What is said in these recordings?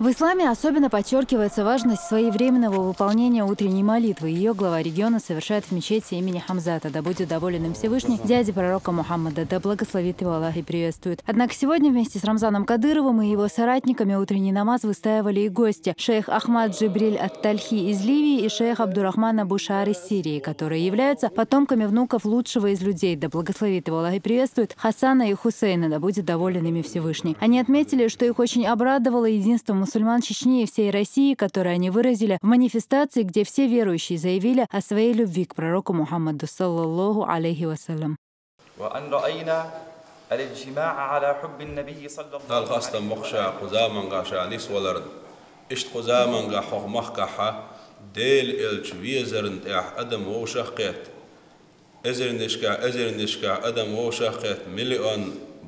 В исламе особенно подчеркивается важность своевременного выполнения утренней молитвы. Ее глава региона совершает в мечети имени Хамзата, да будет доволен им Всевышний, дяди пророка Мухаммада, да благословит его Аллах и приветствует. Однако сегодня вместе с Рамзаном Кадыровым и его соратниками утренний намаз выстаивали и гости. Шейх Ахмад Джибриль ат-Тальхи из Ливии и шейх Абдурахман Абу-Шаар из Сирии, которые являются потомками внуков лучшего из людей, да благословит его Аллах и приветствует, Хасана и Хусейна, да будет доволен ими Всевышний. Они отметили, что их очень обрадовало единство мусульман Чечни и всей России, которое они выразили в манифестации, где все верующие заявили о своей любви к пророку Мухаммаду, саллаллаху алейхи вассалям.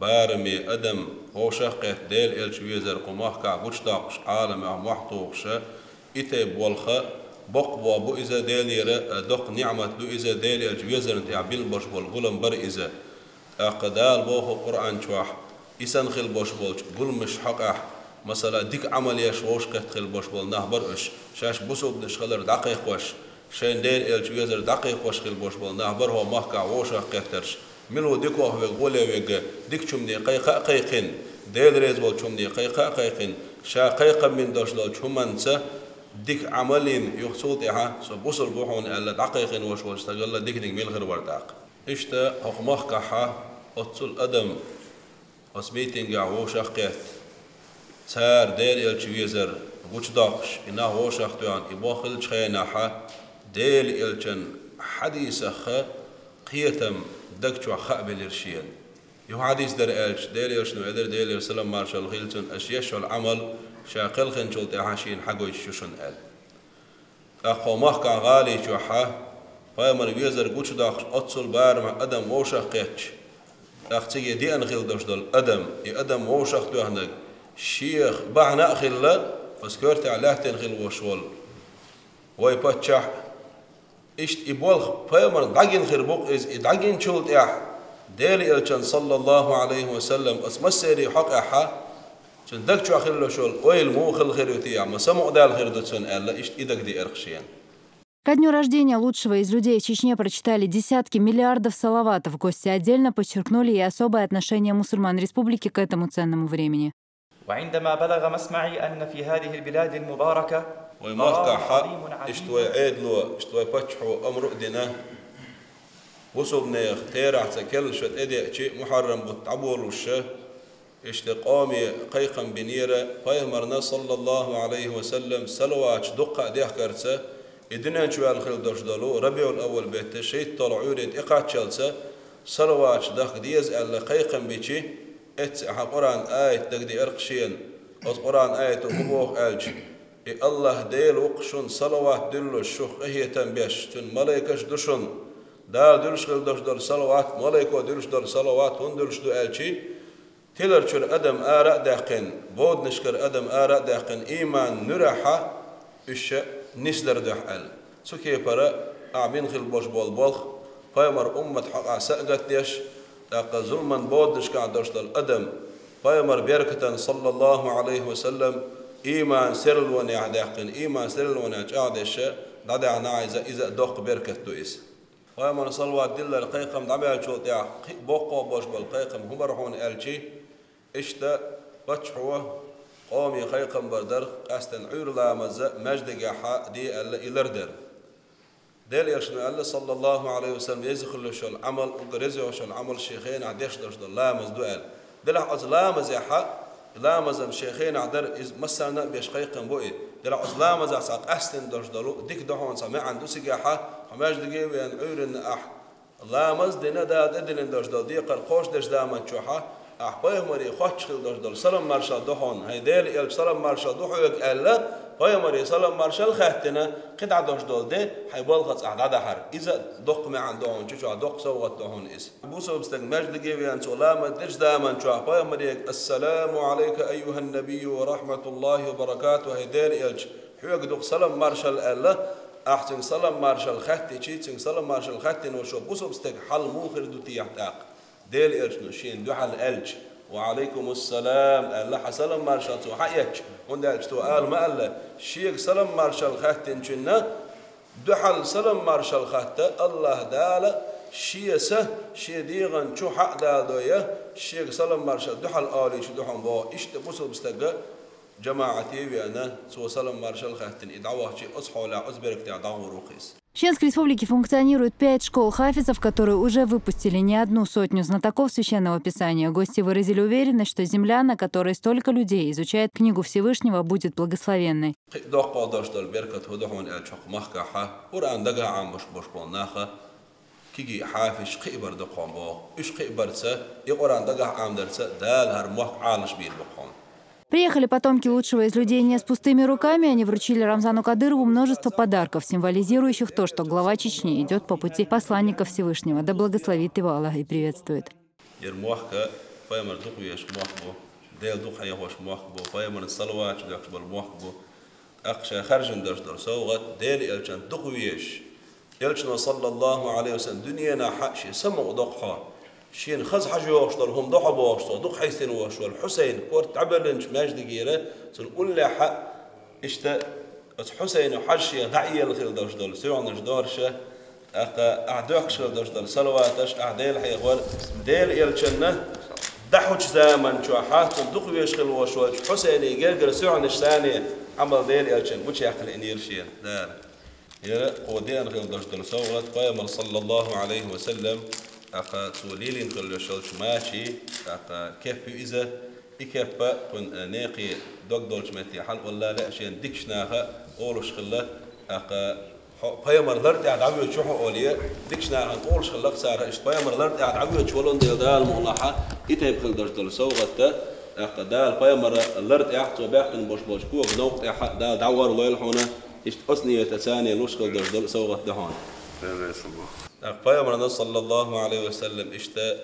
بارمي أدم وشقت ديل الشويزر قماح كعبوش تاقش عالم محطوقش إتب والخ بقوا بو إذا ديل يرى دق نعمة دو إذا ديل الشويزر انت عبيل بوش والقلم بر إذا أقدال بوه قرآن شواح إسان خل بوش بولش قل مش حقح مثلا ديك عملية شوش قت خل بوش بول نهبر إش شاش بوسو بدش خلر دقيق وش شين ديل الشويزر دقيق وش خل بوش بول نهبر هو محكع وشق قترش ملو ديكو هو غولي ويغ ديك چومني قيقا قيقين ديل ريز بول چومني قيقا قيقين شا قيقا من دوشلو چومنسا ديك عملين يحصول اها سو بوصل بوحون الا دقيقين وش استغل ديك ميل غير ورداق اشتا حقمخ كحا اتصل ادم اسميتين غا هو شقيت صار ديل الچويزر وچ داقش انا هو شختوان ابوخل چخيناحا ديل الچن حديثخ قيتم دكتور خابل الرشيل يو حديث در إلش ديل يشنو إدر ديل يرسلم مارشال خيلتون أشياء العمل شاقل خنشل تحاشين حقو يشوشن إل أخو محكا غالي شوحا فايمر بيزر قوش داخش أتصل بارم أدم ووشا قيتش أختي دي أنخيل دوش دول أدم أدم ووشا قتوهنك شيخ بعنا أخيلا فسكورت علاه تنخيل وشول ويباتشح إشت إبوالخ فايمر دعين خربوق إز دعين شولت إح ديلي إلشان صلى الله عليه وسلم أسمسيري حق إحا شن دك شو أخير له شول ويل مو خل خيرتي عم سمع دال خير دوتسون ألا إشت إدك دي إرخشين. Ко дню рождения лучшего из людей в Чечне прочитали десятки миллиардов салаватов. Гости отдельно подчеркнули и особое отношение мусульман республики к этому ценному времени. وعندما بلغ مسمعي أن في هذه البلاد المباركة ويماركا حق اشتوى عيدلو اشتوى باتشحو أمر دينا وصبنا اختيرع تكل شت ادي شيء محرم بتعبور وشه اشتقامي قيقا بنيرة فيمرنا صلى الله عليه وسلم سلوات دقة ديحكرتسه إدنا شو الخيل دوش دلو ربيع الأول بيت شيء طلعوا ريد إقعد شلسه سلوات دخ ديز ألا قيقا بيشي ات قرآن آية تقدي أرقشين قرآن آية أبوه ألج الله ديل وقشون صلوات دلو الشوخ هي تنبيش تن ملايكش دشون دال دلش خل دوش دل صلوات ملايكو دلش دل صلوات هون دلش دو ألشي تلر شر أدم آراء داقن بود نشكر أدم آراء داقن إيمان نرحة إيش نسلر دحال سكي برا أعمين خل بوش بول بولخ فايمر أمة حق سأقت ديش تاق ظلما بود نشكع دوش دل أدم فايمر بيركة صلى الله عليه وسلم إيمان سرل ونع داقن إيمان سرل ونع عادش دعنا نعيز إذا دوق بيركة دويس فايمر صلوات دل القيقم دعمل شو تاع بوقو بوش بالقيقم هم رحون ألشي إشتا بتشحوه قومي خيقم بردر أستن عير لا مجد جحا دي إلردر ديل يرشنا الله صلى الله عليه وسلم يزخل شو العمل وقرزه شو العمل شيخين عديش درش لا مزدوال دلع أزلام زحا لامز شيخين عدر مثلا بيش خيقم بوئي دلع أزلام زحساق أستن درش دلو ديك دهون سمع عنده سجحا مجد جيب ين عير النأح لامز دينا دا أدلن درش دل دي قرقوش درش دامن شوحا أحبايهم مري خوش خل درش دل سلام مرشال دهون هيدل إل سلام مرشال دهوك ألا بايهم مري سلام مرشال خاتنا قطع درش دل ده هيبالغت أعداد حر إذا دق ما عندهم شو دق سوت دهون إس بوسو بستك مجد جيب ين سلام درش دامن شوح بايهم مري السلام عليك أيها النبي ورحمة الله وبركاته هيدل إل حيوك دق سلام مرشال ألا أحسن سلام مارشال خاتي تشين سلام مارشال خاتي نوشو بوسو بستك حل موخر دو تيحتاق ديل إرش نوشين دو حل ألج وعليكم السلام الله حسلم مارشال تو حيك وندال تو قال ما قال شيخ سلام مارشال خاتن جنة دحل سلام مارشال خات الله دال شيسه شديغن شو حق دال دويا شيخ سلام مارشال دحل آلي شو دحن با إشت بوصل بستجا جماعتي وأنا سو سلام مارشال خاتن إدعوه شيء أصحى لا أصبرك تعداه روخيس. В Чеченской Республике функционирует 5 школ хафизов, которые уже выпустили не одну сотню знатоков священного писания. Гости выразили уверенность, что земля, на которой столько людей изучает книгу Всевышнего, будет благословенной. Приехали потомки лучшего из людей не с пустыми руками. Они вручили Рамзану Кадырову множество подарков, символизирующих то, что глава Чечни идет по пути посланника Всевышнего. Да благословит его Аллах и приветствует. شين خز حاجة واشتر هم ضحى واشتر ضح حسين واشتر الحسين كورت عبلنش ماجد جيرة سنقول له حق إشتا حسين وحشي دعية الخيل داشدل سوى نجدارشة أعداك شل داشدل صلواتش أعدال حيوان ديل يلشنه دحوش زمن شو حاتم دق ويشغل واشوال حسين يجرجر سوى نشاني عمل ديل يلشن وش يعقل إنير شين دار يا قودين الخيل داشدل سوى قيام صلى الله عليه وسلم أقا توليلين كل شلش ماشي أقا كيف إذا إكبا كن ناقي دولش متي حل ولا لا شيء ديكشناها أولش خلا أقا بيامر لرد قاعد عبيه شو حوليه ديكشناها أولش خلا صار إيش بيامر لرد قاعد عبيه شو لون دال ملاحة إتى بخل دول سوغته أقا دال بيامر لرد قاعد وباقن boş كوك نوق دال دعوار الله يلحونه إيش أصنية تساني لوش خل دول سوغته هون. قيامنا صلى الله عليه وسلم اشتا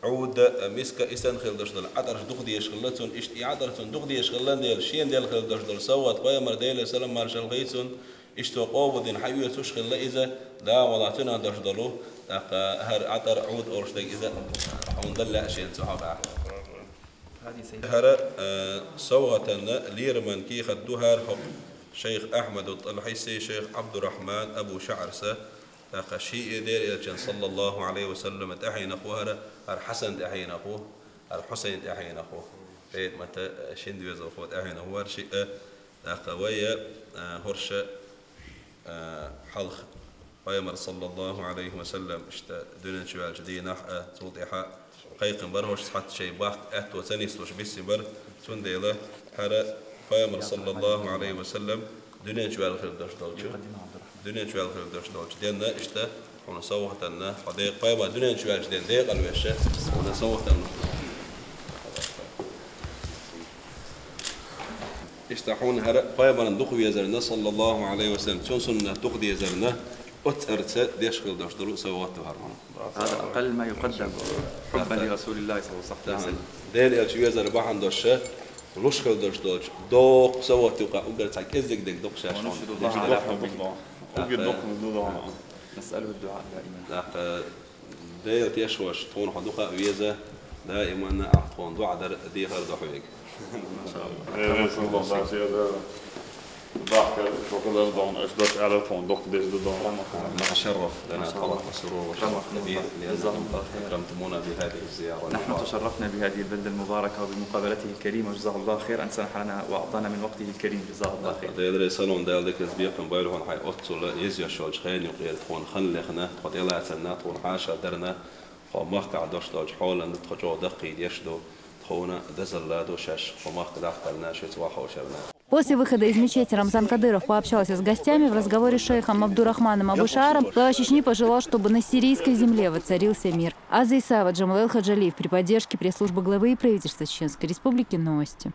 عود مسكا إسان خل دشدل عطرش دخدي يشغلتون اشتي عطرتون دخدي يشغلن ديال شين ديال خل دشدل سوت قيامر ديال سلام مارشال غيسون اشتو قوودين حيوة تشغل إذا دا وضعتنا دشدلو هر عطر عود أورشتك إذا ونضل أشياء صحابة هر سوغتنا ليرمن كي خدوها شيخ أحمد الطلحيسي شيخ عبد الرحمن أبو شعرسة شيء دير إلى صلى الله عليه وسلم تحين أخوه الحسن تحين أخوه الحسين تحين أخوه فيت متى شين دوز أخوه تحين أخوه شيء قوية هرشة حلخ قيمر صلى الله عليه وسلم اشتا دون شوال جديد نح توضيحة قيقن برهوش حط شيء باق أتو تنيستوش بيسي بر تنديله حرا قيمر صلى الله عليه وسلم دون شوال خير داش دالجو دنيا شوال خير داش دالجو دينا اشتا هنا صوتنا قضية قيمة دنيا شوال جديد دقيقة الوشة هنا صوتنا اشتحون هرق قيمة ندخو يزرنا صلى الله عليه وسلم تنسلنا تقضي يزرنا أتأرت ديش خير داش دالو سوات هرمان هذا أقل ما يقدم حبا لرسول الله صلى الله عليه وسلم ديل إلش يزر بحن داشة لوش خل داش دالج دوق سوات يقع وقال تعك إزك دك دوق شاشون نسأله الدعاء دائما ديل تيشوش تكون حدوقة ويزة دائما أعطون دعاء در دي غير دحويك ما شاء الله ضحك شغل الضون ايش دوش على الفون دوك ديش الضون نتشرف لنا طبعا مسرور وشرف كبير لأنكم أكرمتمونا بهذه الزيارة. نحن تشرفنا بهذه البلدة المباركة وبمقابلته الكريمة جزاه الله خير أن سنح لنا وأعطانا من وقته الكريم جزاه الله خير. دير سالون ديال ديك الزبيق موبايل هون حي أتصل يزيا شوج خين يقيل تكون خلخنا قد يلا سنات تكون حاشا درنا فماك دوش دوش حولا نتخجو دقي يشدو تخونا دزلادو شاش فماك داخلنا شيت واحد وشرنا. После выхода из мечети Рамзан Кадыров пообщался с гостями. В разговоре с шейхом Абдурахманом Абушааром глава Чечни пожелал, чтобы на сирийской земле воцарился мир. Аза Исаева, Джамал Хаджалиев при поддержке пресс-службы главы и правительства Чеченской Республики. Новости.